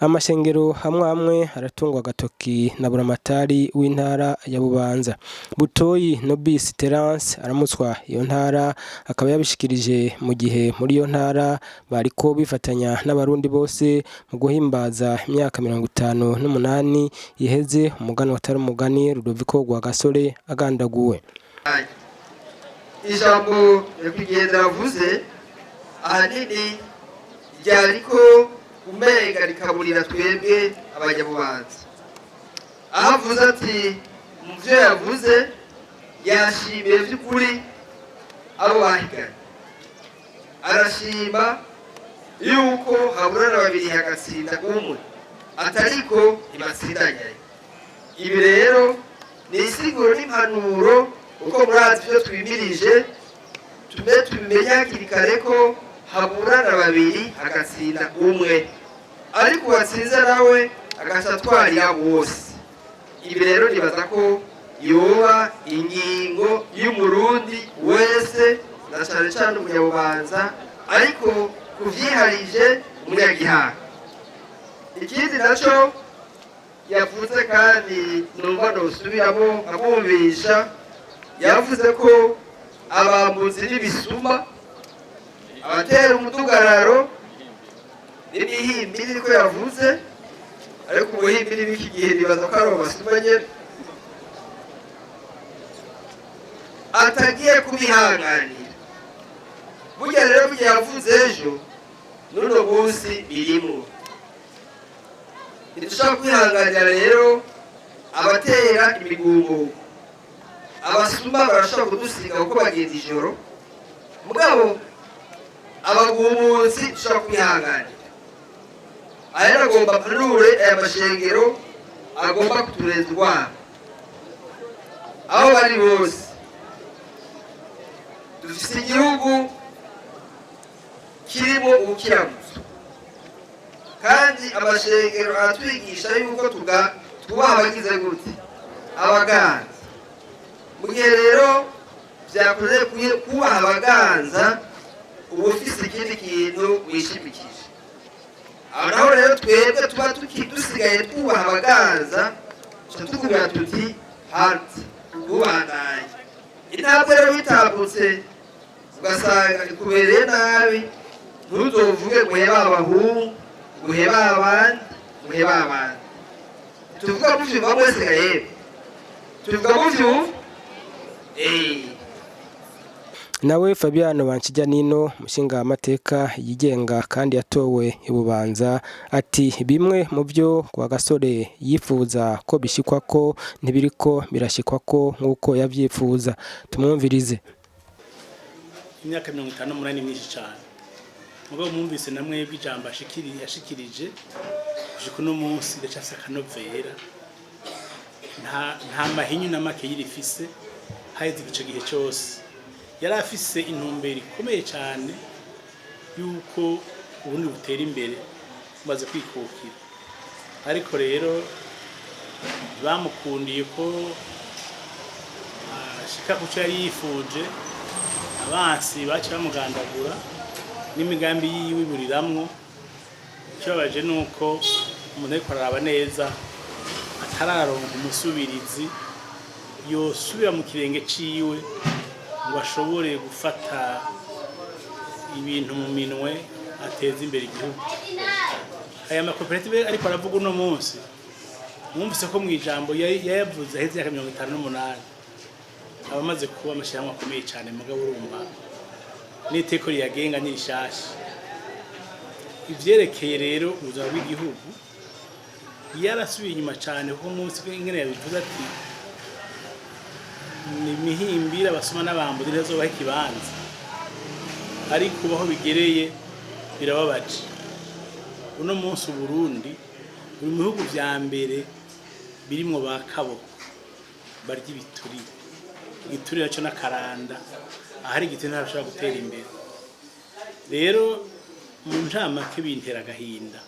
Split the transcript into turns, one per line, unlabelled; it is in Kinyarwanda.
amashengero hamwe aratungwa agatoki na Buramatari w'intara ya Bubanza. Butoyi Nobis Terence aramutswa iyo ntara akaba yabishikirije mu gihe muri iyo ntara bariko bifatanya n'abarundi bose mu guhimbaza imyaka 58 iheze umugani watari umugani Rudoviko rwa Gasore agandaguwe.
Ijambo yakugenda yavuze ahanini ryariko umenga rikaburira twebwe abanyabubanza. Ahavuze ati mu byo yavuze yashimiye by'ukuri abo bahiganye, arashima yuko haburana babiri hagatsinda umwe atariko ibatsindanye. Ibi rero ni isiguro n'impanuro uko murazi byo twimirije tubimenya hakiri kare ko haburana babiri hagatsinda umwe, ariko watsinze nawe agasatwarira bose. Ibi rero nibaza ko yoba ingingo y'umurundi wese na cyane cyane umunyabubanza, ariko kuvyiharije umunyagihanga. Ikindi naco yavuze kandi numva nosubiramo amwumvisha, yavuze ko abambuzi n'ibisuma abatera umudugararo n'imihimbiri niko yavuze, ariko ubuhimbiri b'iki gihe nibaza ko ari abasuma nyene atagiye kubihanganira. Burya rero burya yavuze ejo n'uno munsi birimo. Ntidushaka kwihanganira rero abatera imigumbuko. Abasuma barashobora kudusiga kuko bagenda ijoro, mugabo abagumutsi dushobora kubihanganira. Ahera agomba mpanure aya mashengero agomba kutureza urwamo aho bari bose. Dufise igihugu kirimo ubukiramuzo, kandi amashengero aratwigisha yuko twubaha abagize gute, abaganza. Mu gihe rero byakoreye kubaha abaganza, uba ufise ikindi kintu wishimikije. Aho naho rero twebwe tuba dusigaye twubaha abaganza, tukubwira tuti hati ubandanye. Intambwe rero bitambutse ugasanga ikubereye nabi, ntuzovuge guheba abahungu, guheba abandi, guheba abandi. Tuvuga muvyumva mwese gahebe, tuvuga muvyumva.
Nawe Fabiano Banshijanino mushinga amateka yigenga kandi yatowe ibubanza ati bimwe mu byo kwa Gasore yifuza ko bishikwa ko ntibiriko birashikwa ko nkuko yavyifuza. Tumwumvirize.
Imyaka 58 ni myinshi cyane, mugabo mwumvise namwe bw'ijambo yashikirije kuno munsi ndacasa kanovera nta mahinyu namake yirifise haize igice gihe cyose. Yari afise intumbero ikomeye cyane yuko ubundi butera imbere maze kwikukira, ariko rero bamukundiye ko ashika kuco yari yifuje. Abansi baca bamugandagura n'imigambi yiwe buriramwo. Cyabaje nuko umuntu ariko araba neza atararonka umusubirizi yosubira mu kirenge ciwe ngo ashobore gufata ibintu mu minwe ateza imbere igihugu. Aya makoperative ariko aravuga uno munsi, mwumvise ko mu ijambo yayavuze aheze 58 abamaze kuba amashyirahamwe akomeye cyane, mugabo urumva n'iteko riyagenga n'irishasha. Ivyerekeye rero ubuzima bw'igihugu yarasubiye inyuma cyane, kuko munsi ingene yabivuze ati ni mihimbira basoma n'abambuzi ntazobaha ikibanza, ariko baho bigereye birababaje. Uno munsi Burundi buri mu bihugu vya mbere birimwo bakabo barya ibituri. Igituri naco n'akaranda, ahari igituri ntarashobora gutera imbere. Rero mu njamake bintera agahinda